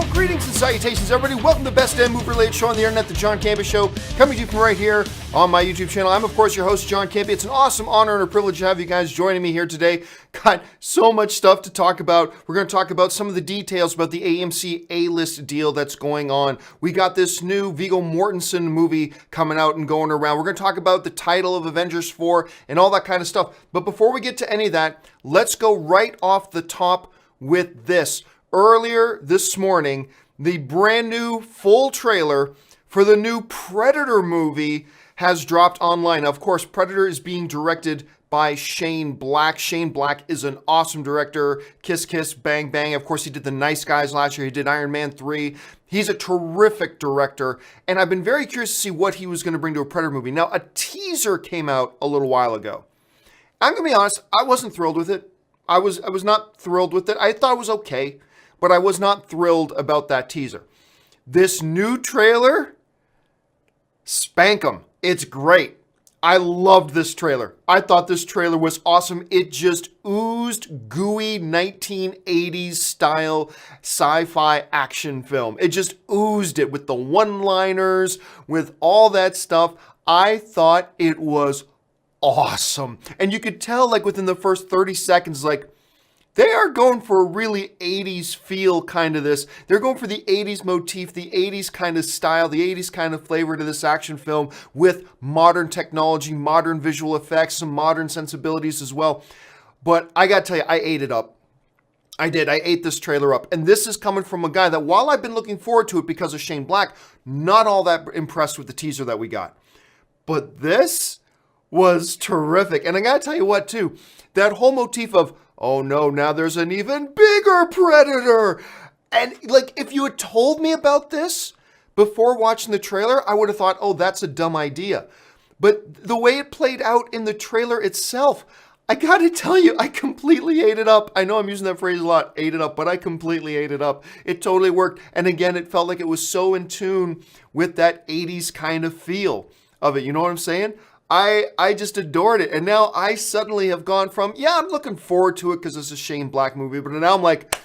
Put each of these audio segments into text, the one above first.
Well, greetings and salutations, everybody. Welcome to the best damn movie-related show on the internet, the John Campea Show, coming to you from right here on my YouTube channel. I'm, of course, your host, John Campea. It's an awesome honor and a privilege to have you guys joining me here today. Got so much stuff to talk about. We're going to talk about some of the details about the AMC A-list deal that's going on. We got this new Viggo Mortensen movie coming out and going around. We're going to talk about the title of Avengers 4 and all that kind of stuff. But before we get to any of that, let's go right off the top with this. Earlier this morning, the brand new full trailer for the new Predator movie has dropped online. Now, of course, Predator is being directed by Shane Black. Shane Black is an awesome director. Kiss Kiss, Bang Bang. Of course, he did The Nice Guys last year. He did Iron Man 3. He's a terrific director, and I've been very curious to see what he was going to bring to a Predator movie. Now, a teaser came out a little while ago. I'm going to be honest, I wasn't thrilled with it. I was not thrilled with it. I thought it was okay, but I was not thrilled about that teaser. This new trailer, spank 'em. It's great. I loved this trailer. I thought this trailer was awesome. It just oozed gooey 1980s style sci-fi action film. It just oozed it with the one-liners, with all that stuff. I thought it was awesome. And you could tell, like, within the first 30 seconds, like, they are going for a really 80s feel kind of this. They're going for the 80s motif, the 80s kind of style, the 80s kind of flavor to this action film with modern technology, modern visual effects, some modern sensibilities as well. But I got to tell you, I ate it up. I did. I ate this trailer up. And this is coming from a guy that, while I've been looking forward to it because of Shane Black, not all that impressed with the teaser that we got. But this was terrific. And I got to tell you what, too, that whole motif of, oh no, now there's an even bigger Predator. And like, if you had told me about this before watching the trailer, I would have thought, oh, that's a dumb idea. But the way it played out in the trailer itself, I gotta tell you, I completely ate it up. I know I'm using that phrase a lot, ate it up, but I completely ate it up. It totally worked. And again, it felt like it was so in tune with that 80s kind of feel of it. You know what I'm saying? I just adored it. And now I suddenly have gone from, yeah, I'm looking forward to it because it's a Shane Black movie, but now I'm like,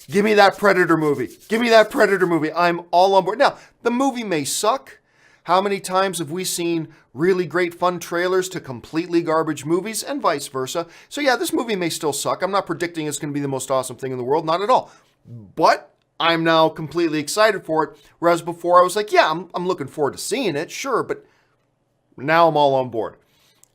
give me that Predator movie. Give me that Predator movie. I'm all on board. Now, the movie may suck. How many times have we seen really great fun trailers to completely garbage movies and vice versa? So yeah, this movie may still suck. I'm not predicting it's going to be the most awesome thing in the world. Not at all. But I'm now completely excited for it. Whereas before I was like, yeah, I'm looking forward to seeing it. Sure, but now I'm all on board.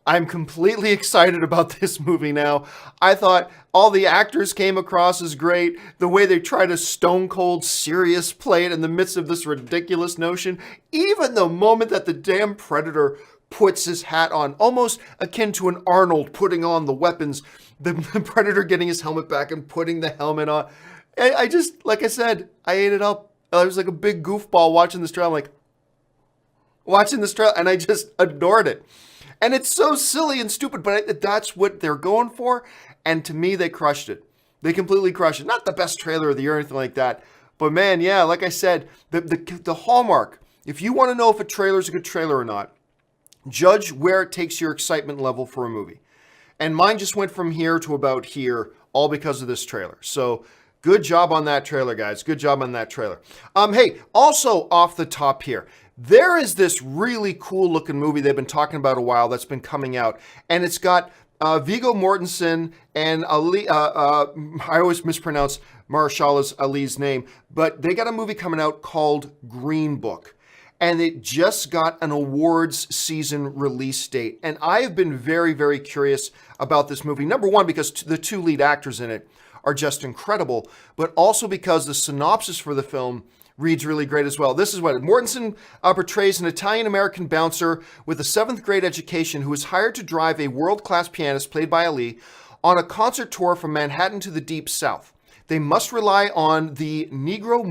I'm completely excited about this movie now. I thought all the actors came across as great. The way they try to stone cold serious play it in the midst of this ridiculous notion. Even the moment that the damn Predator puts his hat on, almost akin to an Arnold putting on the weapons, the Predator getting his helmet back and putting the helmet on. I just, like I said, I ate it up. I was like a big goofball watching this trailer. I'm like, watching this trailer, and I just adored it. And it's so silly and stupid, but that's what they're going for. And to me, they crushed it. They completely crushed it. Not the best trailer of the year or anything like that. But man, yeah, like I said, the hallmark, if you want to know if a trailer is a good trailer or not, judge where it takes your excitement level for a movie. And mine just went from here to about here, all because of this trailer. So good job on that trailer, guys. Good job on that trailer. Hey, also off the top here, there is this really cool looking movie they've been talking about a while that's been coming out, and it's got Viggo Mortensen and Ali. I always mispronounce Mahershala Ali's name, but they got a movie coming out called Green Book, and it just got an awards season release date. And I have been very, very curious about this movie. Number one, because the two lead actors in it are just incredible, but also because the synopsis for the film reads really great as well. This is what Mortensen portrays: an Italian-American bouncer with a 7th grade education who is hired to drive a world-class pianist, played by Ali, on a concert tour from Manhattan to the Deep South. They must rely on the Negro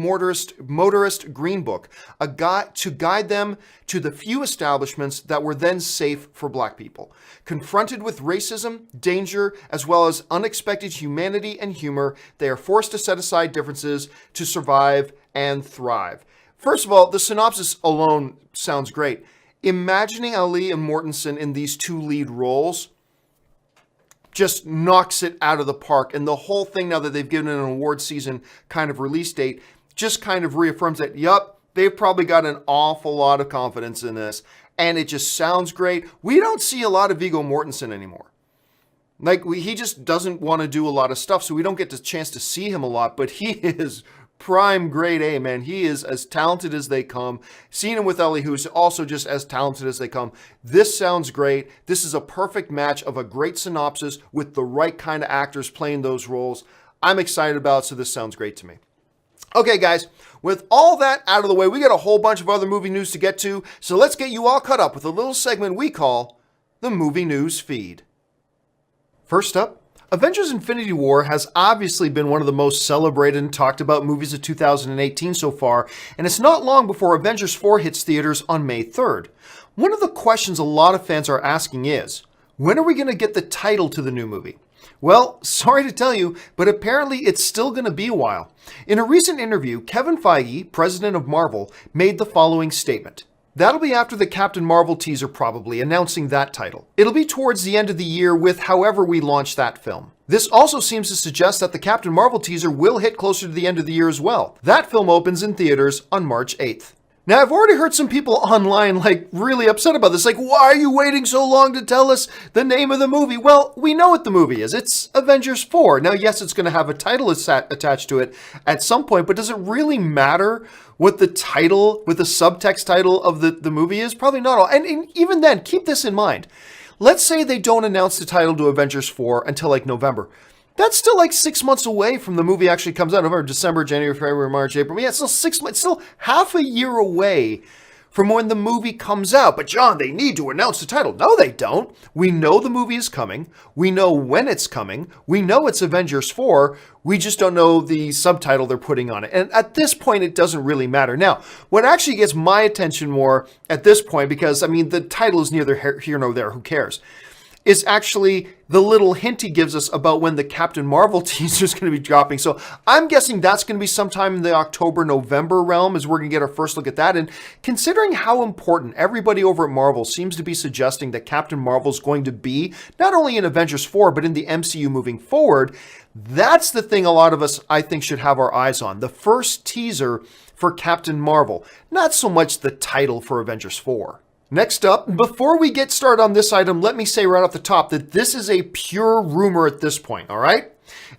motorist Green Book, a guide to guide them to the few establishments that were then safe for Black people. Confronted with racism, danger, as well as unexpected humanity and humor, they are forced to set aside differences to survive and thrive. First of all, the synopsis alone sounds great. Imagining Ali and Mortensen in these two lead roles just knocks it out of the park. And the whole thing, now that they've given it an award season kind of release date, just kind of reaffirms that, yup, they've probably got an awful lot of confidence in this, and it just sounds great. We don't see a lot of Viggo Mortensen anymore. Like, he just doesn't want to do a lot of stuff, so we don't get the chance to see him a lot, but he is prime grade A, man. He is as talented as they come. Seeing him with Ellie, who's also just as talented as they come. This sounds great. This is a perfect match of a great synopsis with the right kind of actors playing those roles. I'm excited about it, so this sounds great to me. Okay, guys, with all that out of the way, we got a whole bunch of other movie news to get to, so let's get you all caught up with a little segment we call the Movie News Feed. First up, Avengers Infinity War has obviously been one of the most celebrated and talked about movies of 2018 so far, and it's not long before Avengers 4 hits theaters on May 3rd. One of the questions a lot of fans are asking is, when are we going to get the title to the new movie? Well, sorry to tell you, but apparently it's still going to be a while. In a recent interview, Kevin Feige, president of Marvel, made the following statement. That'll be after the Captain Marvel teaser probably, announcing that title. It'll be towards the end of the year with however we launch that film. This also seems to suggest that the Captain Marvel teaser will hit closer to the end of the year as well. That film opens in theaters on March 8th. Now, I've already heard some people online, really upset about this. Why are you waiting so long to tell us the name of the movie? Well, we know what the movie is. It's Avengers 4. Now, yes, it's going to have a title attached to it at some point, but does it really matter what the title, what the subtext title of the movie is? Probably not all. And even then, keep this in mind. Let's say they don't announce the title to Avengers 4 until November. That's still 6 months away from the movie actually comes out. November, December, January, February, March, April. Yeah, it's still 6 months. It's still half a year away from when the movie comes out. But John, they need to announce the title. No, they don't. We know the movie is coming. We know when it's coming. We know it's Avengers 4. We just don't know the subtitle they're putting on it. And at this point, it doesn't really matter. Now, what actually gets my attention more at this point, because, the title is neither here nor there. Who cares? Is actually the little hint he gives us about when the Captain Marvel teaser is going to be dropping. So I'm guessing that's going to be sometime in the October-November realm as we're going to get our first look at that. And considering how important everybody over at Marvel seems to be suggesting that Captain Marvel is going to be, not only in Avengers 4, but in the MCU moving forward, that's the thing a lot of us, I think, should have our eyes on. The first teaser for Captain Marvel, not so much the title for Avengers 4. Next up, before we get started on this item, let me say right off the top that this is a pure rumor at this point, all right?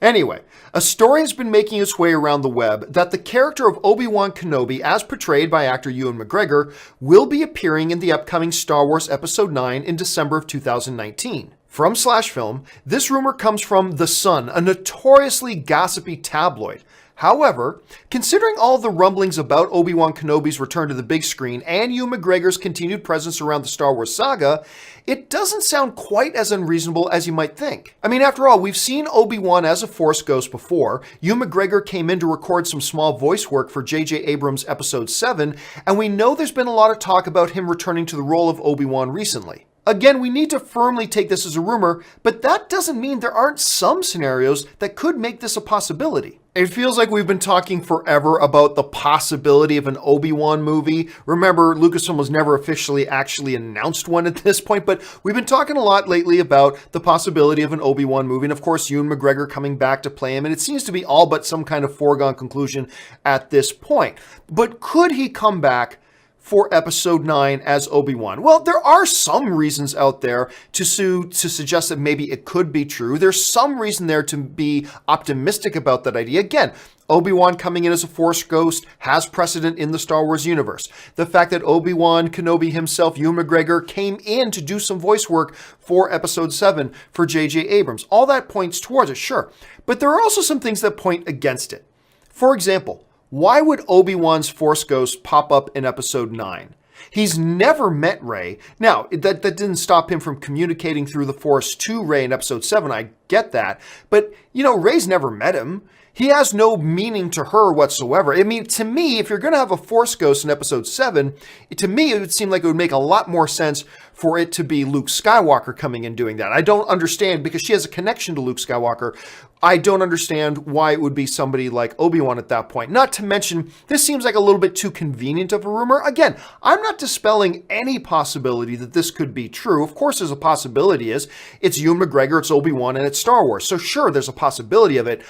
Anyway, a story has been making its way around the web that the character of Obi-Wan Kenobi, as portrayed by actor Ewan McGregor, will be appearing in the upcoming Star Wars Episode 9 in December of 2019. From Slashfilm, this rumor comes from The Sun, a notoriously gossipy tabloid. However, considering all the rumblings about Obi-Wan Kenobi's return to the big screen and Ewan McGregor's continued presence around the Star Wars saga, it doesn't sound quite as unreasonable as you might think. After all, we've seen Obi-Wan as a Force ghost before. Ewan McGregor came in to record some small voice work for J.J. Abrams' Episode 7, and we know there's been a lot of talk about him returning to the role of Obi-Wan recently. Again, we need to firmly take this as a rumor, but that doesn't mean there aren't some scenarios that could make this a possibility. It feels like we've been talking forever about the possibility of an Obi-Wan movie. Remember, Lucasfilm was never officially actually announced one at this point, but we've been talking a lot lately about the possibility of an Obi-Wan movie, and of course, Ewan McGregor coming back to play him, and it seems to be all but some kind of foregone conclusion at this point. But could he come back for Episode 9 as Obi-Wan? Well, there are some reasons out there to suggest that maybe it could be true. There's some reason there to be optimistic about that idea. Again, Obi-Wan coming in as a Force ghost has precedent in the Star Wars universe. The fact that Obi-Wan Kenobi himself, Ewan McGregor, came in to do some voice work for Episode 7 for J.J. Abrams. All that points towards it, sure. But there are also some things that point against it. For example, why would Obi-Wan's Force ghost pop up in Episode 9? He's never met Rey. Now, that didn't stop him from communicating through the Force to Rey in Episode 7. I get that. But, Rey's never met him. He has no meaning to her whatsoever. To me, if you're going to have a Force ghost in Episode 7, to me, it would seem like it would make a lot more sense for it to be Luke Skywalker coming and doing that. I don't understand, because she has a connection to Luke Skywalker. I don't understand why it would be somebody like Obi-Wan at that point. Not to mention, this seems like a little bit too convenient of a rumor. Again, I'm not dispelling any possibility that this could be true. Of course, there's a possibility. It's Ewan McGregor, it's Obi-Wan, and it's Star Wars. So sure, there's a possibility of it.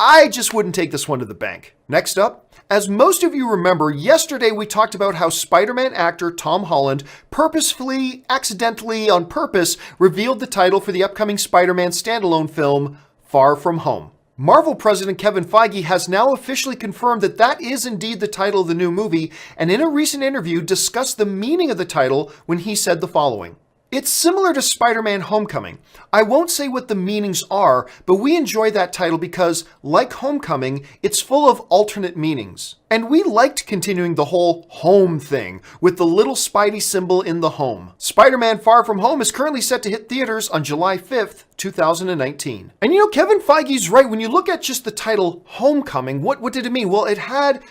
I just wouldn't take this one to the bank. Next up, as most of you remember, yesterday we talked about how Spider-Man actor Tom Holland purposefully, accidentally, on purpose, revealed the title for the upcoming Spider-Man standalone film, Far From Home. Marvel president Kevin Feige has now officially confirmed that that is indeed the title of the new movie, and in a recent interview discussed the meaning of the title when he said the following. It's similar to Spider-Man Homecoming. I won't say what the meanings are, but we enjoy that title because, like Homecoming, it's full of alternate meanings. And we liked continuing the whole home thing, with the little Spidey symbol in the home. Spider-Man Far From Home is currently set to hit theaters on July 5th, 2019. And you know, Kevin Feige's right. When you look at just the title Homecoming, what did it mean? Well, it had,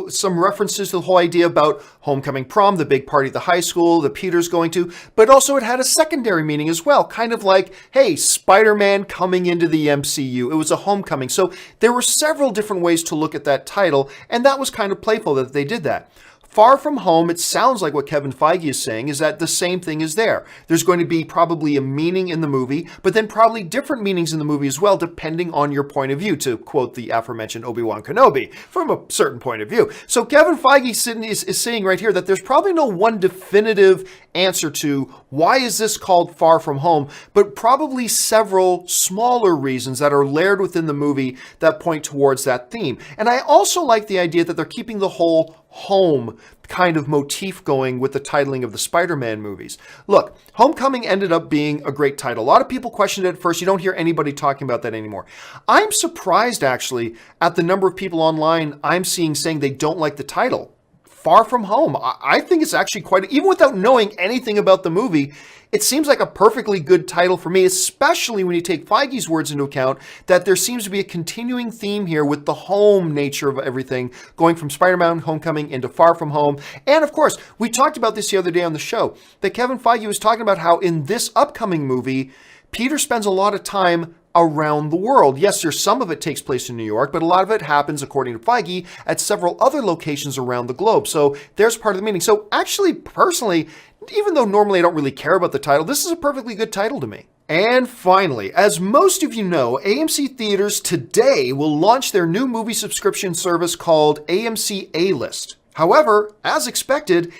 some references to the whole idea about homecoming prom, the big party at the high school that Peter's going to, but also it had a secondary meaning as well, kind of like, hey, Spider-Man coming into the MCU. It was a homecoming. So there were several different ways to look at that title, and that was kind of playful that they did that. Far From Home, it sounds like what Kevin Feige is saying is that the same thing is there. There's going to be probably a meaning in the movie, but then probably different meanings in the movie as well, depending on your point of view, to quote the aforementioned Obi-Wan Kenobi, from a certain point of view. So Kevin Feige is saying right here that there's probably no one definitive answer to why is this called Far From Home, but probably several smaller reasons that are layered within the movie that point towards that theme. And I also like the idea that they're keeping the whole home kind of motif going with the titling of the Spider-Man movies. Look, Homecoming ended up being a great title. A lot of people questioned it at first. You don't hear anybody talking about that anymore. I'm surprised, actually, at the number of people online I'm seeing saying they don't like the title. Far From Home. I think it's actually quite, even without knowing anything about the movie, it seems like a perfectly good title for me, especially when you take Feige's words into account that there seems to be a continuing theme here with the home nature of everything, going from Spider-Man Homecoming into Far From Home. And of course, we talked about this the other day on the show, that Kevin Feige was talking about how in this upcoming movie, Peter spends a lot of time around the world. Yes, there's some of it takes place in New York, but a lot of it happens, according to Feige, at several other locations around the globe. So there's part of the meaning. So actually, personally, even though normally I don't really care about the title, this is a perfectly good title to me. And finally, as most of you know, AMC Theaters today will launch their new movie subscription service called AMC A-List. However, as expected,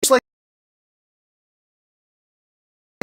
it's like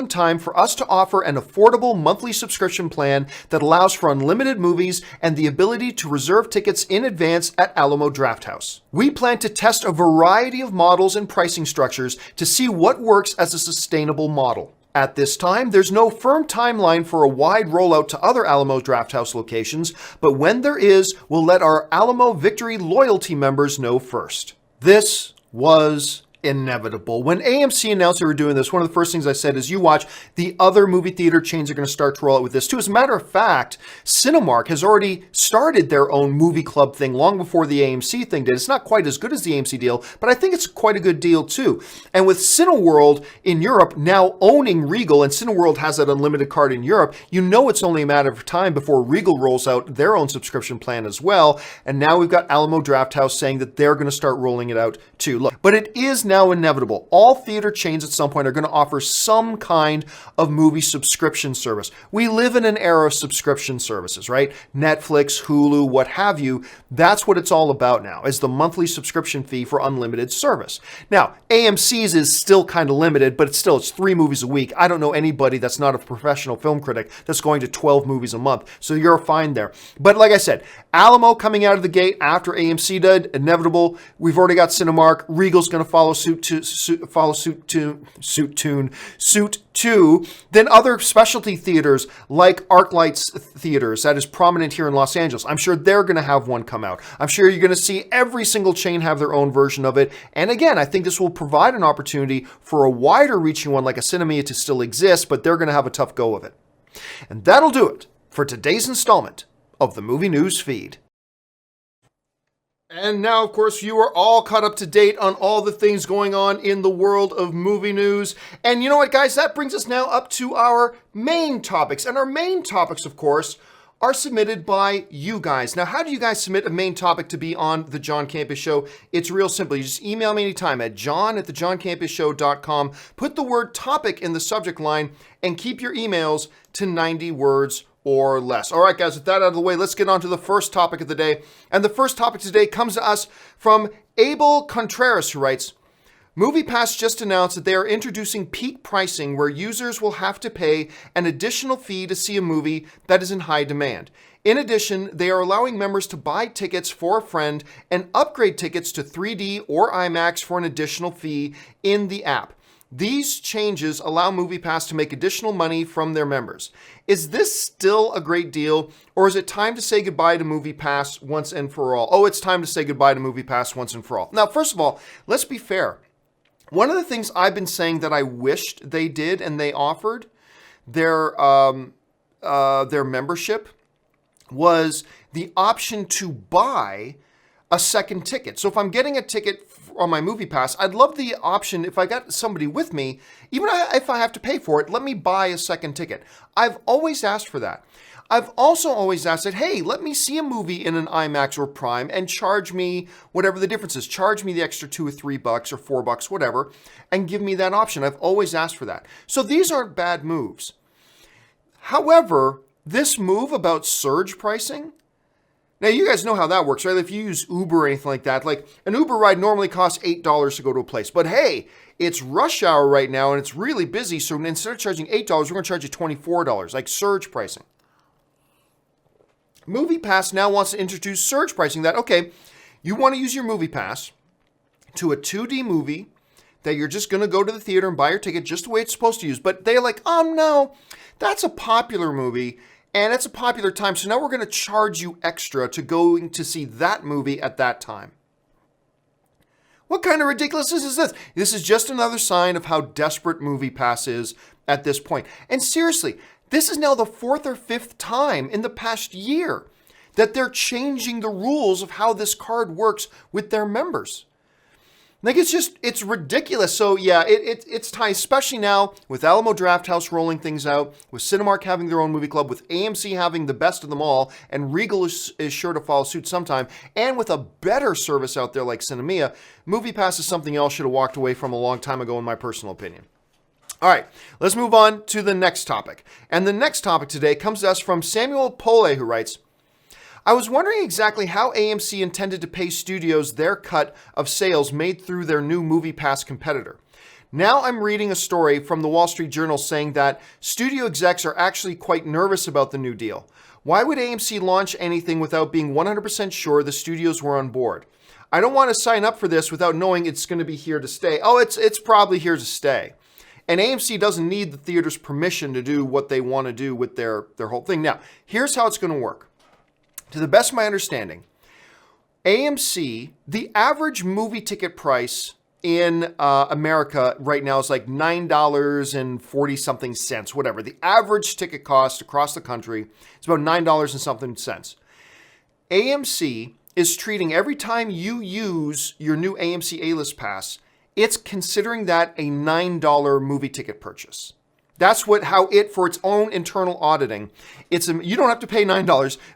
time for us to offer an affordable monthly subscription plan that allows for unlimited movies and the ability to reserve tickets in advance at Alamo Drafthouse. We plan to test a variety of models and pricing structures to see what works as a sustainable model. At this time, there's no firm timeline for a wide rollout to other Alamo Drafthouse locations, but when there is, we'll let our Alamo Victory loyalty members know first. This was inevitable. When AMC announced they were doing this, one of the first things I said is, you watch, the other movie theater chains are going to start to roll out with this too. As a matter of fact, Cinemark has already started their own movie club thing long before the AMC thing did. It's not quite as good as the AMC deal, but I think it's quite a good deal too. And with Cineworld in Europe now owning Regal, and Cineworld has that unlimited card in Europe, you know it's only a matter of time before Regal rolls out their own subscription plan as well. And now we've got Alamo Drafthouse saying that they're going to start rolling it out too. Look, but it is now inevitable. All theater chains at some point are going to offer some kind of movie subscription service. We live in an era of subscription services, right? Netflix, Hulu, what have you. That's what it's all about now, is the monthly subscription fee for unlimited service. Now, AMC's is still kind of limited, but it's 3 movies a week. I don't know anybody that's not a professional film critic that's going to 12 movies a month. So you're fine there. But like I said, Alamo coming out of the gate after AMC did, inevitable. We've already got Cinemark. Regal's going to follow suit too. Then other specialty theaters like ArcLight's theaters that is prominent here in Los Angeles. I'm sure they're going to have one come out. I'm sure you're going to see every single chain have their own version of it. And again, I think this will provide an opportunity for a wider reaching one like a Cinemia to still exist, but they're going to have a tough go of it. And that'll do it for today's installment of the Movie News Feed. And now, of course, you are all caught up to date on all the things going on in the world of movie news. And you know what, guys? That brings us now up to our main topics. And our main topics, of course, are submitted by you guys. Now, how do you guys submit a main topic to be on The John Campea Show? It's real simple. You just email me anytime at john@thejohncampeashow.com. Put the word topic in the subject line and keep your emails to 90 words or less. All right, guys, with that out of the way, let's get on to the first topic of the day. And the first topic today comes to us from Abel Contreras, who writes, MoviePass just announced that they are introducing peak pricing where users will have to pay an additional fee to see a movie that is in high demand. In addition, they are allowing members to buy tickets for a friend and upgrade tickets to 3D or IMAX for an additional fee in the app. These changes allow MoviePass to make additional money from their members. Is this still a great deal, or is it time to say goodbye to MoviePass once and for all? Oh, it's time to say goodbye to MoviePass once and for all. Now, first of all, let's be fair. One of the things I've been saying that I wished they did and they offered their membership was the option to buy a second ticket. So if I'm getting a ticket on my MoviePass, I'd love the option, if I got somebody with me, even if I have to pay for it, let me buy a second ticket. I've always asked for that. I've also always asked that, hey, let me see a movie in an IMAX or Prime and charge me whatever the difference is. Charge me the extra $2 or $3 or $4, whatever, and give me that option. I've always asked for that. So these aren't bad moves. However, this move about surge pricing, now you guys know how that works, right? If you use Uber or anything like that, like an Uber ride normally costs $8 to go to a place. But hey, it's rush hour right now and it's really busy. So instead of charging $8, we're going to charge you $24, like surge pricing. MoviePass now wants to introduce surge pricing that, okay, you want to use your MoviePass to a 2D movie that you're just going to go to the theater and buy your ticket just the way it's supposed to use. But they're like, oh no, that's a popular movie and it's a popular time. So now we're going to charge you extra to going to see that movie at that time. What kind of ridiculousness is this? This is just another sign of how desperate MoviePass is at this point. And seriously, this is now the 4th or 5th time in the past year that they're changing the rules of how this card works with their members. Like, it's ridiculous. So yeah, it's time, especially now with Alamo Drafthouse rolling things out, with Cinemark having their own movie club, with AMC having the best of them all, and Regal is sure to follow suit sometime, and with a better service out there like Cinemia, MoviePass is something else should have walked away from a long time ago, in my personal opinion. All right, let's move on to the next topic. And the next topic today comes to us from Samuel Polay, who writes, I was wondering exactly how AMC intended to pay studios their cut of sales made through their new MoviePass competitor. Now I'm reading a story from the Wall Street Journal saying that studio execs are actually quite nervous about the new deal. Why would AMC launch anything without being 100% sure the studios were on board? I don't want to sign up for this without knowing it's going to be here to stay. Oh, it's probably here to stay. And AMC doesn't need the theater's permission to do what they want to do with their whole thing. Now, here's how it's going to work. To the best of my understanding, AMC, the average movie ticket price in America right now is like $9.40 something cents, whatever. The average ticket cost across the country is about $9 and something cents. AMC is treating every time you use your new AMC A-List pass, it's considering that a $9 movie ticket purchase. That's how it, for its own internal auditing, you don't have to pay $9,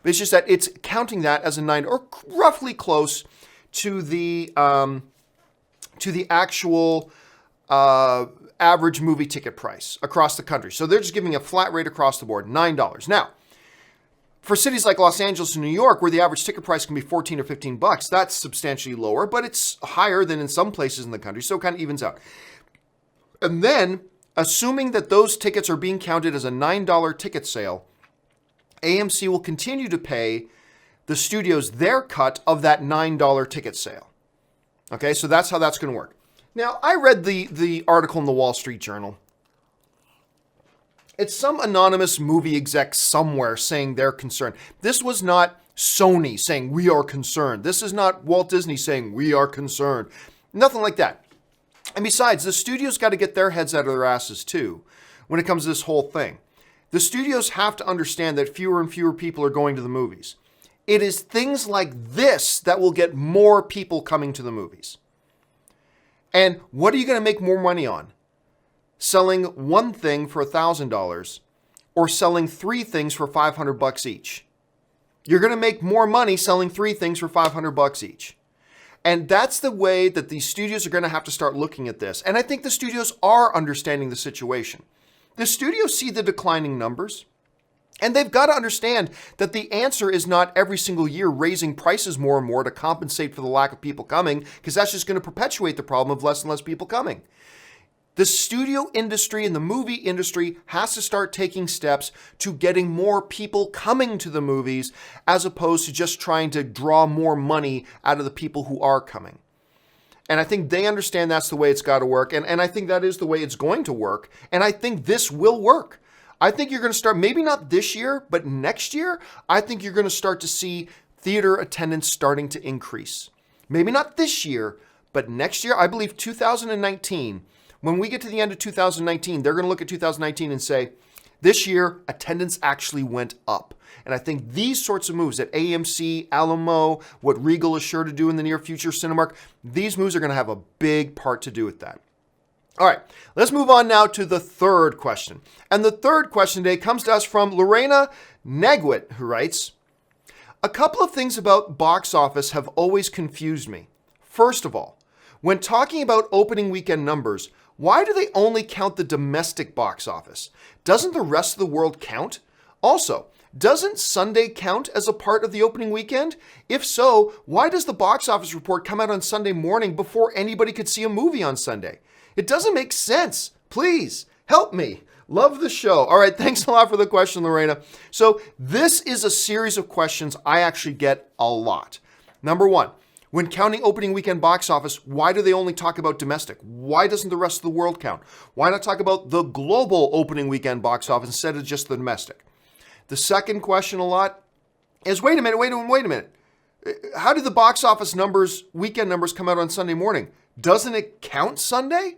but it's just that it's counting that as a $9 or roughly close to the actual average movie ticket price across the country. So they're just giving a flat rate across the board, $9. Now, for cities like Los Angeles and New York, where the average ticket price can be $14 or $15, that's substantially lower, but it's higher than in some places in the country, so it kind of evens out. And then, assuming that those tickets are being counted as a $9 ticket sale, AMC will continue to pay the studios their cut of that $9 ticket sale. Okay, so that's how that's going to work. Now, I read the article in the Wall Street Journal. It's some anonymous movie exec somewhere saying they're concerned. This was not Sony saying we are concerned. This is not Walt Disney saying we are concerned. Nothing like that. And besides, the studios got to get their heads out of their asses too when it comes to this whole thing. The studios have to understand that fewer and fewer people are going to the movies. It is things like this that will get more people coming to the movies. And what are you going to make more money on? Selling one thing for $1,000 or selling 3 things for $500 each? You're going to make more money selling 3 things for $500 each. And that's the way that these studios are going to have to start looking at this. And I think the studios are understanding the situation. The studios see the declining numbers. And they've got to understand that the answer is not every single year raising prices more and more to compensate for the lack of people coming, because that's just going to perpetuate the problem of less and less people coming. The studio industry and the movie industry has to start taking steps to getting more people coming to the movies, as opposed to just trying to draw more money out of the people who are coming. And I think they understand that's the way it's got to work. And I think that is the way it's going to work. And I think this will work. I think you're going to start, maybe not this year, but next year, I think you're going to start to see theater attendance starting to increase. Maybe not this year, but next year, I believe 2019, when we get to the end of 2019, they're going to look at 2019 and say, this year, attendance actually went up. And I think these sorts of moves at AMC, Alamo, what Regal is sure to do in the near future, Cinemark, these moves are going to have a big part to do with that. All right, let's move on now to the third question. And the third question today comes to us from Lorena Negwit, who writes, a couple of things about box office have always confused me. First of all, when talking about opening weekend numbers, why do they only count the domestic box office? Doesn't the rest of the world count? Also, doesn't Sunday count as a part of the opening weekend? If so, why does the box office report come out on Sunday morning before anybody could see a movie on Sunday? It doesn't make sense. Please help me. Love the show. All right, thanks a lot for the question, Lorena. So this is a series of questions I actually get a lot. Number one, when counting opening weekend box office, why do they only talk about domestic? Why doesn't the rest of the world count? Why not talk about the global opening weekend box office instead of just the domestic? The second question a lot is, wait a minute. How do the box office numbers, weekend numbers, come out on Sunday morning? Doesn't it count Sunday?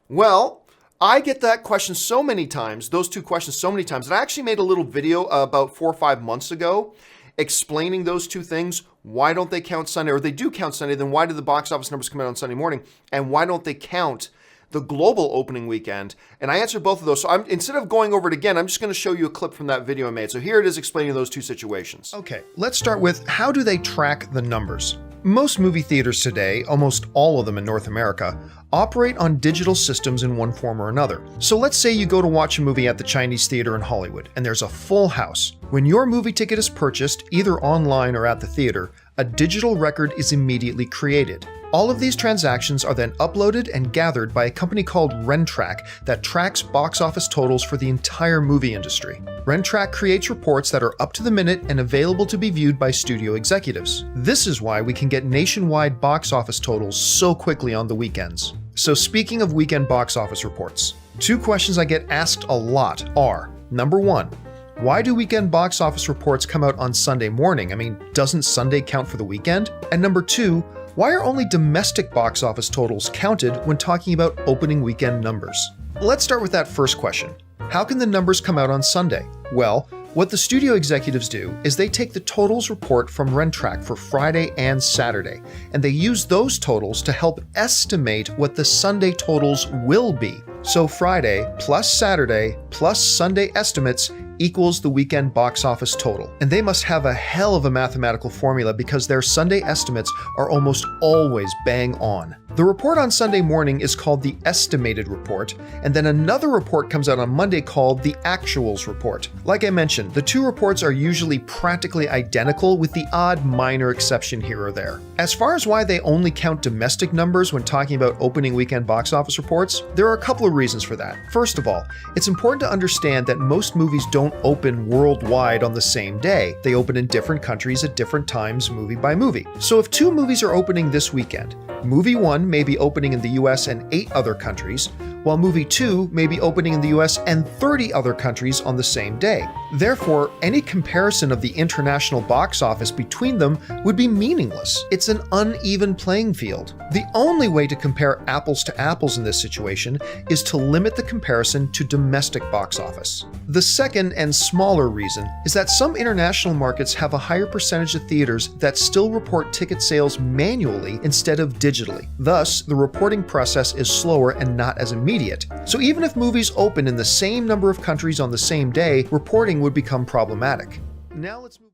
Well, I get that question so many times, those two questions so many times, that I actually made a little video about 4 or 5 months ago explaining those two things. Why don't they count Sunday? Or they do count Sunday, then why do the box office numbers come out on Sunday morning? And why don't they count the global opening weekend? And I answered both of those. So instead of going over it again, I'm just going to show you a clip from that video I made. So here it is explaining those two situations. Okay, let's start with, how do they track the numbers? Most movie theaters today, almost all of them in North America, operate on digital systems in one form or another. So let's say you go to watch a movie at the Chinese Theater in Hollywood, and there's a full house. When your movie ticket is purchased, either online or at the theater, a digital record is immediately created. All of these transactions are then uploaded and gathered by a company called Rentrack that tracks box office totals for the entire movie industry. Rentrack creates reports that are up to the minute and available to be viewed by studio executives. This is why we can get nationwide box office totals so quickly on the weekends. So speaking of weekend box office reports, two questions I get asked a lot are, number one, why do weekend box office reports come out on Sunday morning? I mean, doesn't Sunday count for the weekend? And number two, why are only domestic box office totals counted when talking about opening weekend numbers? Let's start with that first question. How can the numbers come out on Sunday? Well, what the studio executives do is they take the totals report from Rentrack for Friday and Saturday, and they use those totals to help estimate what the Sunday totals will be. So Friday plus Saturday plus Sunday estimates equals the weekend box office total. And they must have a hell of a mathematical formula because their Sunday estimates are almost always bang on. The report on Sunday morning is called the estimated report, and then another report comes out on Monday called the actuals report. Like I mentioned, the two reports are usually practically identical with the odd minor exception here or there. As far as why they only count domestic numbers when talking about opening weekend box office reports, there are a couple of reasons for that. First of all, it's important to understand that most movies don't open worldwide on the same day. They open in different countries at different times, movie by movie. So if two movies are opening this weekend, movie 1 may be opening in the US and 8 other countries, while movie 2 may be opening in the US and 30 other countries on the same day. Therefore, any comparison of the international box office between them would be meaningless. It's an uneven playing field. The only way to compare apples to apples in this situation is to limit the comparison to domestic box office. The second and smaller reason is that some international markets have a higher percentage of theaters that still report ticket sales manually instead of digitally. Thus, the reporting process is slower and not as immediate. So even if movies open in the same number of countries on the same day, reporting would become problematic. Now let's move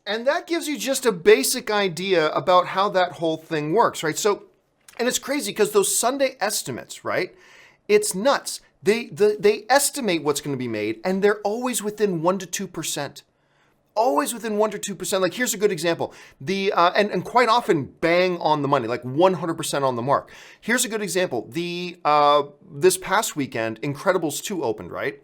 on. And that gives you just a basic idea about how that whole thing works, right? So, and it's crazy because those Sunday estimates, right? It's nuts. they estimate what's going to be made, and they're always within 1 to 2%. Always within 1 to 2%. Like, here's a good example. And quite often bang on the money, like 100% on the mark. Here's a good example. This past weekend, Incredibles 2 opened, right?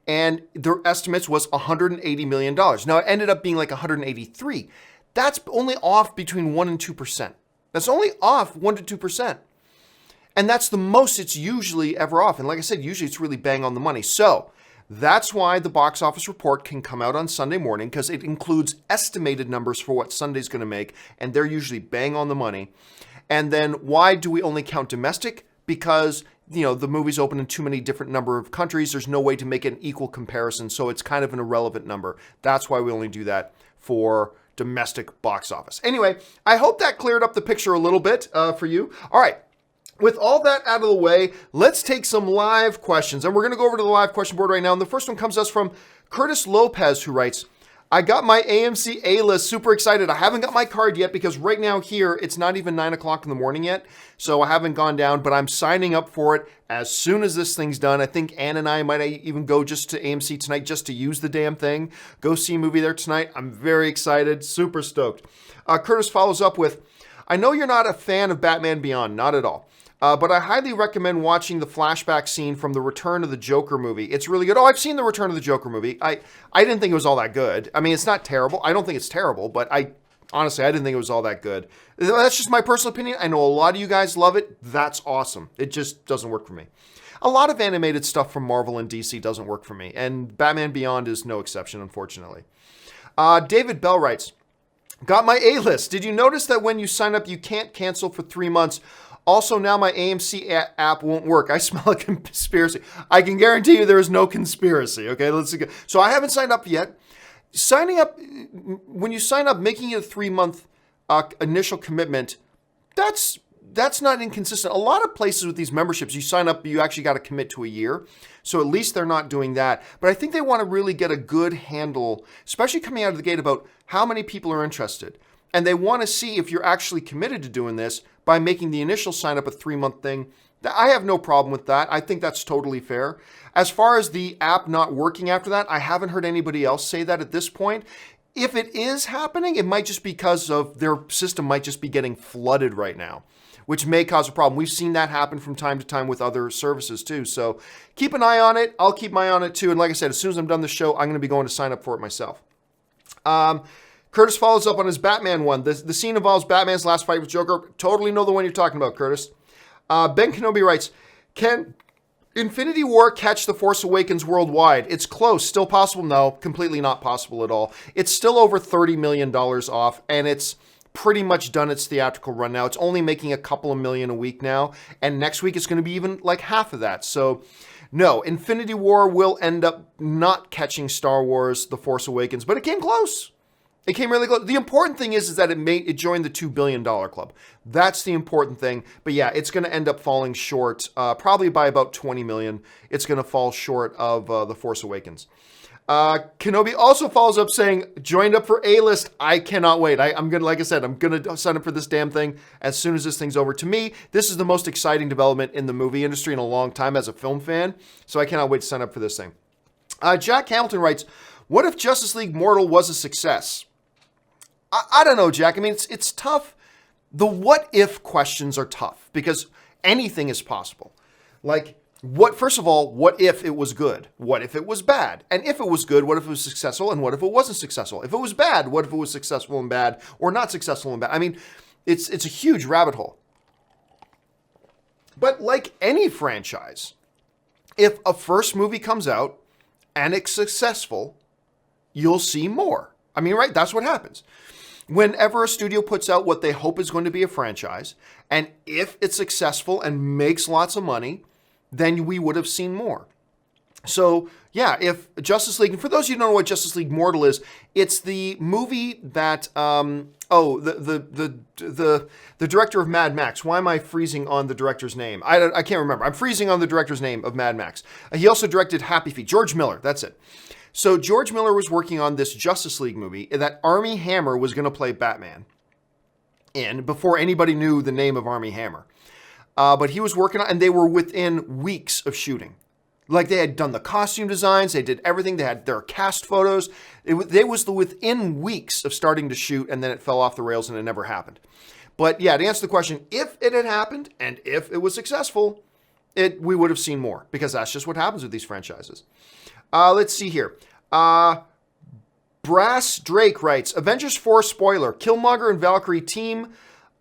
And their estimates was $180 million. Now, it ended up being like 183. That's only off between 1 and 2%. That's only off 1 to 2%. And that's the most it's usually ever off. And like I said, usually it's really bang on the money. So that's why the box office report can come out on Sunday morning, because it includes estimated numbers for what Sunday's going to make, and they're usually bang on the money. And then why do we only count domestic? Because, the movie's open in too many different number of countries. There's no way to make an equal comparison, so it's kind of an irrelevant number. That's why we only do that for domestic box office. Anyway, I hope that cleared up the picture a little bit for you. All right. With all that out of the way, let's take some live questions. And we're going to go over to the live question board right now. And the first one comes to us from Curtis Lopez, who writes, I got my AMC A-list, super excited. I haven't got my card yet because right now here, it's not even 9 o'clock in the morning yet. So I haven't gone down, but I'm signing up for it as soon as this thing's done. I think Ann and I might even go just to AMC tonight just to use the damn thing. Go see a movie there tonight. I'm very excited, super stoked. Curtis follows up with, I know you're not a fan of Batman Beyond, not at all. But I highly recommend watching the flashback scene from the Return of the Joker movie. It's really good. Oh, I've seen the Return of the Joker movie. I didn't think it was all that good. I mean, it's not terrible. I don't think it's terrible, but honestly, I didn't think it was all that good. That's just my personal opinion. I know a lot of you guys love it. That's awesome. It just doesn't work for me. A lot of animated stuff from Marvel and DC doesn't work for me, and Batman Beyond is no exception, unfortunately. David Bell writes, got my A-list. Did you notice that when you sign up, you can't cancel for 3 months? Also, now my AMC app won't work. I smell a conspiracy. I can guarantee you there is no conspiracy. Okay, let's see. So I haven't signed up yet. Signing up, when you sign up, making it a 3-month initial commitment, that's not inconsistent. A lot of places with these memberships, you sign up, you actually got to commit to a year. So at least they're not doing that. But I think they want to really get a good handle, especially coming out of the gate, about how many people are interested. And they want to see if you're actually committed to doing this by making the initial sign up a 3-month thing. I have no problem with that. I think that's totally fair. As far as the app not working after that, I haven't heard anybody else say that at this point. If it is happening, it might just be because of their system might just be getting flooded right now, which may cause a problem. We've seen that happen from time to time with other services too. So keep an eye on it. I'll keep my eye on it too. And like I said, as soon as I'm done the show, I'm going to be going to sign up for it myself. Curtis follows up on his Batman one. The scene involves Batman's last fight with Joker. Totally know the one you're talking about, Curtis. Ben Kenobi writes, can Infinity War catch The Force Awakens worldwide? It's close. Still possible? No, completely not possible at all. It's still over $30 million off, and it's pretty much done its theatrical run now. It's only making a couple of million a week now, and next week it's going to be even like half of that. So no, Infinity War will end up not catching Star Wars The Force Awakens, but it came close. It came really close. The important thing is that it joined the $2 billion club. That's the important thing. But yeah, it's going to end up falling short, probably by about 20 million. It's going to fall short of The Force Awakens. Kenobi also follows up saying, joined up for A-list. I cannot wait. I'm going to, like I said, I'm going to sign up for this damn thing as soon as this thing's over. To me, this is the most exciting development in the movie industry in a long time as a film fan. So I cannot wait to sign up for this thing. Jack Hamilton writes, what if Justice League Mortal was a success? I don't know, Jack. I mean, it's tough. The what if questions are tough because anything is possible. Like, first of all, what if it was good? What if it was bad? And if it was good, what if it was successful? And what if it wasn't successful? If it was bad, what if it was successful and bad or not successful and bad? I mean, it's a huge rabbit hole. But like any franchise, if a first movie comes out and it's successful, you'll see more. I mean, right? That's what happens. Whenever a studio puts out what they hope is going to be a franchise, and if it's successful and makes lots of money, then we would have seen more. So yeah, if Justice League, and for those of you who don't know what Justice League Mortal is, it's the movie that, the director of Mad Max. Why am I freezing on the director's name? I can't remember. I'm freezing on the director's name of Mad Max. He also directed Happy Feet. George Miller, that's it. So George Miller was working on this Justice League movie that Armie Hammer was going to play Batman in before anybody knew the name of Armie Hammer. But he was working on, and they were within weeks of shooting. Like they had done the costume designs, they did everything, they had their cast photos. It was within weeks of starting to shoot, and then it fell off the rails and it never happened. But yeah, to answer the question, if it had happened and if it was successful, we would have seen more, because that's just what happens with these franchises. Let's see here. Brass Drake writes, Avengers 4 spoiler, Killmonger and Valkyrie team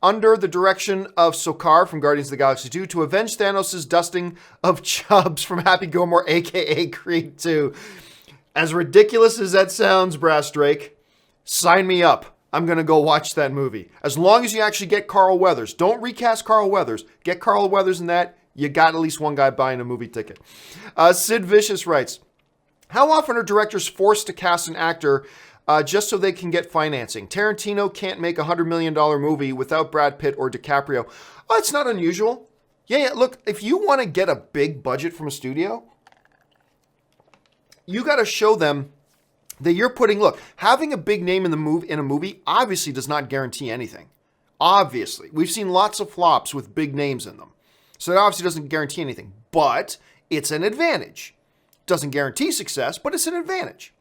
under the direction of Sokar from Guardians of the Galaxy 2 to avenge Thanos' dusting of Chubbs from Happy Gilmore, aka Creed 2. As ridiculous as that sounds, Brass Drake, sign me up. I'm going to go watch that movie. As long as you actually get Carl Weathers. Don't recast Carl Weathers. Get Carl Weathers in that. You got at least one guy buying a movie ticket. Sid Vicious writes, how often are directors forced to cast an actor just so they can get financing? Tarantino can't make a $100 million movie without Brad Pitt or DiCaprio. Oh, it's not unusual. Yeah, look, if you want to get a big budget from a studio, you got to show them that you're putting, look, having a big name in a movie obviously does not guarantee anything. Obviously. We've seen lots of flops with big names in them. So it obviously doesn't guarantee anything, but it's an advantage. Doesn't guarantee success, but it's an advantage.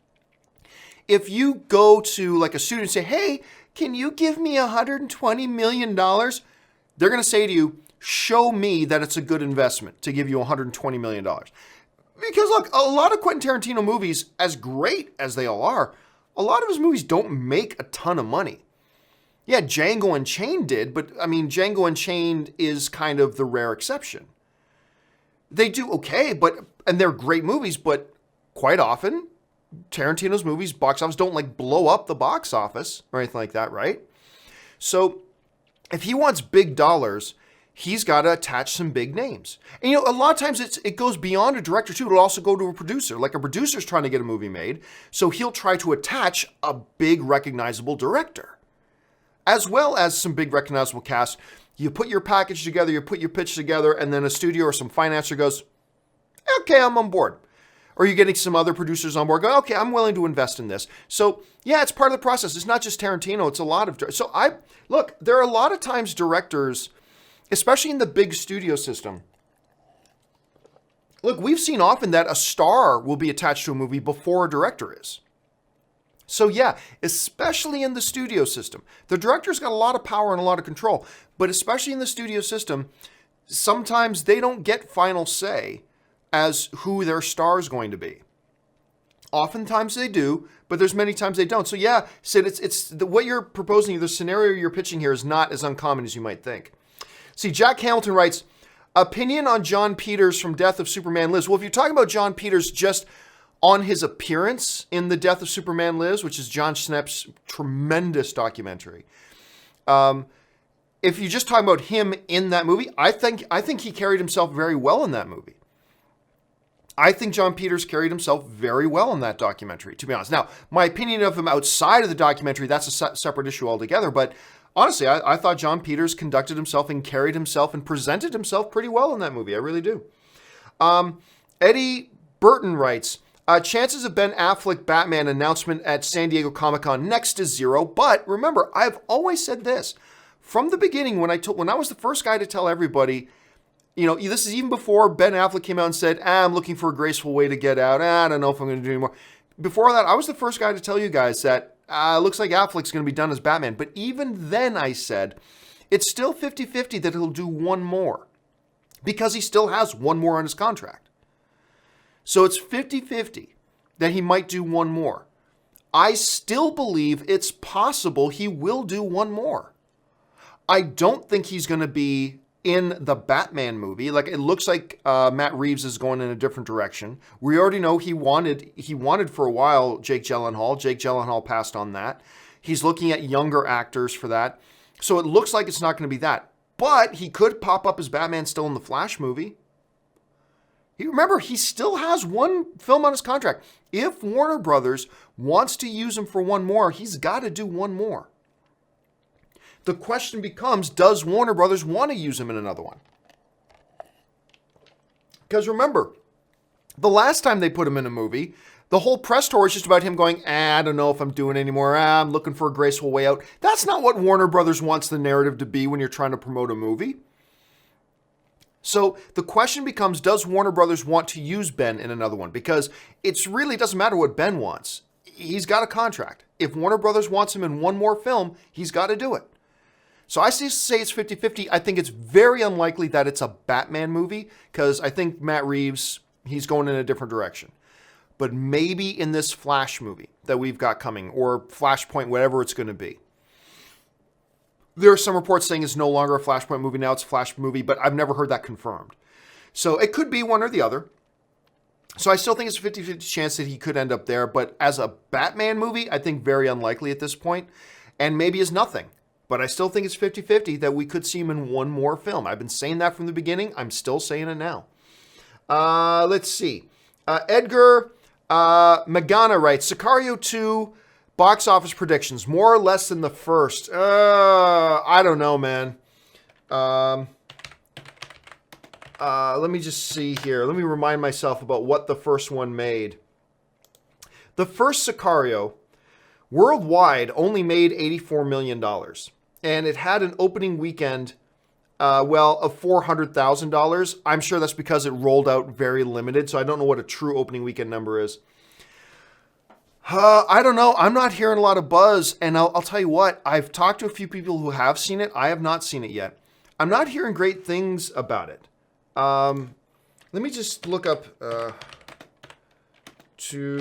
If you go to like a studio and say, hey, can you give me $120 million? They're going to say to you, show me that it's a good investment to give you $120 million. Because look, a lot of Quentin Tarantino movies, as great as they all are, a lot of his movies don't make a ton of money. Yeah, Django Unchained did, but I mean, Django Unchained is kind of the rare exception. They do okay, and they're great movies, but quite often, Tarantino's movies, box office, don't like blow up the box office or anything like that, right? So if he wants big dollars, he's got to attach some big names. And you know, a lot of times it goes beyond a director too. It'll also go to a producer. Like a producer's trying to get a movie made, so he'll try to attach a big recognizable director, as well as some big recognizable cast. You put your package together, you put your pitch together, and then a studio or some financer goes, okay, I'm on board. Or you're getting some other producers on board, go, okay, I'm willing to invest in this. So yeah, it's part of the process. It's not just Tarantino, it's a lot of, so look, there are a lot of times directors, especially in the big studio system. Look, we've seen often that a star will be attached to a movie before a director is. So yeah, especially in the studio system, the director's got a lot of power and a lot of control, but especially in the studio system, sometimes they don't get final say as who their star is going to be. Oftentimes they do, but there's many times they don't. So yeah, Sid, what you're proposing, the scenario you're pitching here is not as uncommon as you might think. See, Jack Hamilton writes, opinion on John Peters from Death of Superman Lives. Well, if you're talking about John Peters just on his appearance in The Death of Superman Lives, which is John Schnepp's tremendous documentary. If you're just talking about him in that movie, I think he carried himself very well in that movie. I think John Peters carried himself very well in that documentary, to be honest. Now, my opinion of him outside of the documentary, that's a separate issue altogether. But honestly, I thought John Peters conducted himself and carried himself and presented himself pretty well in that movie. I really do. Eddie Burton writes, chances of Ben Affleck Batman announcement at San Diego Comic-Con next to zero. But remember, I've always said this from the beginning when I was the first guy to tell everybody, you know, this is even before Ben Affleck came out and said, I'm looking for a graceful way to get out. I don't know if I'm going to do anymore. Before that, I was the first guy to tell you guys that it looks like Affleck's going to be done as Batman. But even then I said, it's still 50-50 that he'll do one more because he still has one more on his contract. So it's 50-50 that he might do one more. I still believe it's possible he will do one more. I don't think he's going to be in the Batman movie. Like, it looks like Matt Reeves is going in a different direction. We already know he wanted for a while Jake Gyllenhaal. Jake Gyllenhaal passed on that. He's looking at younger actors for that. So it looks like it's not going to be that. But he could pop up as Batman still in the Flash movie. Remember, he still has one film on his contract. If Warner Brothers wants to use him for one more, he's got to do one more. The question becomes, does Warner Brothers want to use him in another one? Because remember, the last time they put him in a movie, the whole press tour is just about him going, I don't know if I'm doing anymore. I'm looking for a graceful way out. That's not what Warner Brothers wants the narrative to be when you're trying to promote a movie. So the question becomes, does Warner Brothers want to use Ben in another one? Because it really doesn't matter what Ben wants. He's got a contract. If Warner Brothers wants him in one more film, he's got to do it. So I say it's 50-50. I think it's very unlikely that it's a Batman movie because I think Matt Reeves, he's going in a different direction. But maybe in this Flash movie that we've got coming, or Flashpoint, whatever it's going to be. There are some reports saying it's no longer a Flashpoint movie, now it's a Flash movie, but I've never heard that confirmed. So it could be one or the other. So I still think it's a 50-50 chance that he could end up there, but as a Batman movie, I think very unlikely at this point, and maybe is nothing. But I still think it's 50-50 that we could see him in one more film. I've been saying that from the beginning. I'm still saying it now. Let's see. Edgar Magana writes, Sicario 2... box office predictions, more or less than the first. I don't know, man. Let me just see here. Let me remind myself about what the first one made. The first Sicario, worldwide, only made $84 million. And it had an opening weekend, of $400,000. I'm sure that's because it rolled out very limited, so I don't know what a true opening weekend number is. I don't know. I'm not hearing a lot of buzz, and I'll tell you what. I've talked to a few people who have seen it. I have not seen it yet. I'm not hearing great things about it. Let me just look up to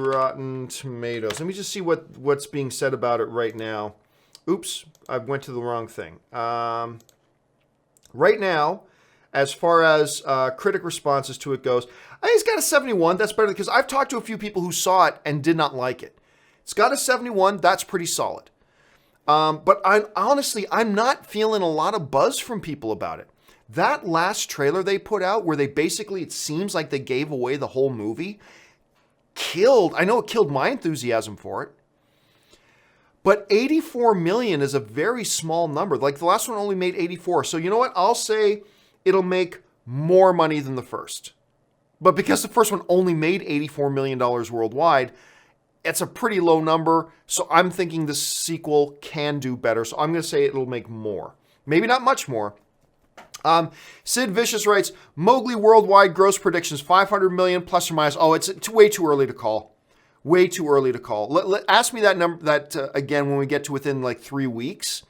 Rotten Tomatoes. Let me just see what's being said about it right now. Oops, I went to the wrong thing. Right now, as far as critic responses to it goes, I think it's got a 71. That's better because I've talked to a few people who saw it and did not like it. It's got a 71. That's pretty solid. But I'm not feeling a lot of buzz from people about it. That last trailer they put out where they basically, it seems like they gave away the whole movie, I know it killed my enthusiasm for it. But 84 million is a very small number. Like the last one only made 84. So you know what? I'll say it'll make more money than the first. But because the first one only made $84 million worldwide, it's a pretty low number. So I'm thinking the sequel can do better. So I'm going to say it'll make more. Maybe not much more. Sid Vicious writes, Mowgli worldwide gross predictions, 500 million plus or minus. Oh, it's way too early to call. Way too early to call. Ask me that number again when we get to within like 3 weeks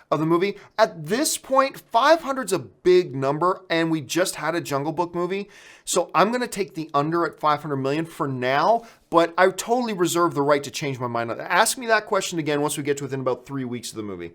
of the movie. At this point, 500 is a big number, and we just had a Jungle Book movie. So I'm going to take the under at 500 million for now, but I totally reserve the right to change my mind. Ask me that question again once we get to within about 3 weeks of the movie.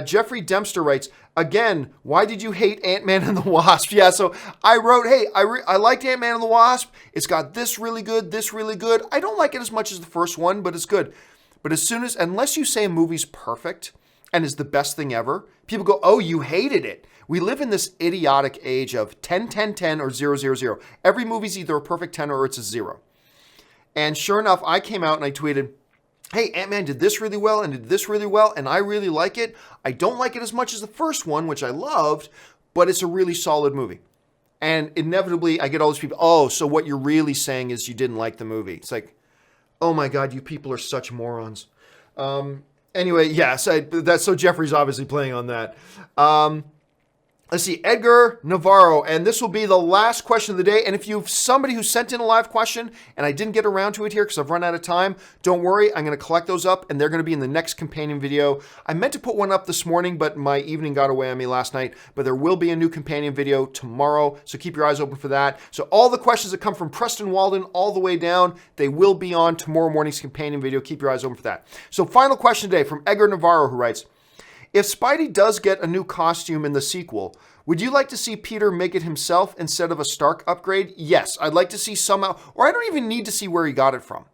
Jeffrey Dempster writes, again, why did you hate Ant-Man and the Wasp? Yeah, so I wrote, hey, I liked Ant-Man and the Wasp. It's got this really good, this really good. I don't like it as much as the first one, but it's good. But unless you say a movie's perfect and is the best thing ever, people go, oh, you hated it. We live in this idiotic age of 10, 10, 10, or 0, 0, 0. Every movie's either a perfect 10 or it's a 0. And sure enough, I came out and I tweeted, hey, Ant-Man did this really well and did this really well, and I really like it. I don't like it as much as the first one, which I loved, but it's a really solid movie. And inevitably, I get all these people, oh, so what you're really saying is you didn't like the movie. It's like, oh my God, you people are such morons. Anyway, yes, so Jeffrey's obviously playing on that. Let's see, Edgar Navarro, and this will be the last question of the day. And if you've somebody who sent in a live question and I didn't get around to it here because I've run out of time, don't worry. I'm going to collect those up and they're going to be in the next companion video. I meant to put one up this morning, but my evening got away on me last night. But there will be a new companion video tomorrow, so keep your eyes open for that. So all the questions that come from Preston Walden all the way down, they will be on tomorrow morning's companion video. Keep your eyes open for that. So final question today from Edgar Navarro, who writes, if Spidey does get a new costume in the sequel, would you like to see Peter make it himself instead of a Stark upgrade? Yes, I'd like to see somehow, or I don't even need to see where he got it from.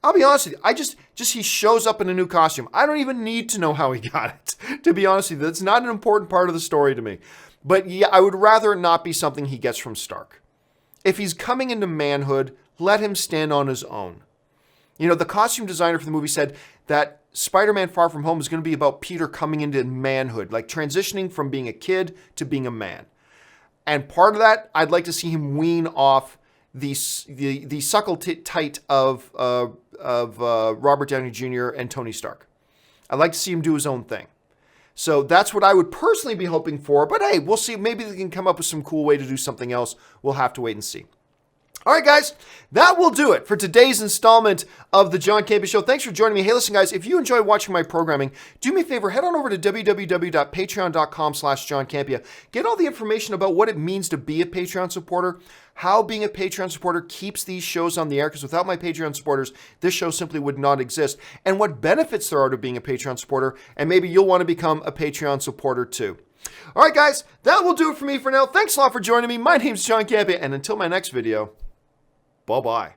I'll be honest with you, I just he shows up in a new costume. I don't even need to know how he got it, to be honest with you. That's not an important part of the story to me. But yeah, I would rather it not be something he gets from Stark. If he's coming into manhood, let him stand on his own. You know, the costume designer for the movie said that Spider-Man Far From Home is going to be about Peter coming into manhood, like transitioning from being a kid to being a man. And part of that, I'd like to see him wean off the suckle tight of Robert Downey Jr. and Tony Stark. I'd like to see him do his own thing. So that's what I would personally be hoping for. But hey, we'll see. Maybe they can come up with some cool way to do something else. We'll have to wait and see. All right, guys, that will do it for today's installment of the John Campea Show. Thanks for joining me. Hey, listen, guys, if you enjoy watching my programming, do me a favor, head on over to www.patreon.com/JohnCampea. Get all the information about what it means to be a Patreon supporter, how being a Patreon supporter keeps these shows on the air, because without my Patreon supporters, this show simply would not exist, and what benefits there are to being a Patreon supporter, and maybe you'll want to become a Patreon supporter too. All right, guys, that will do it for me for now. Thanks a lot for joining me. My name's John Campea, and until my next video, bye-bye.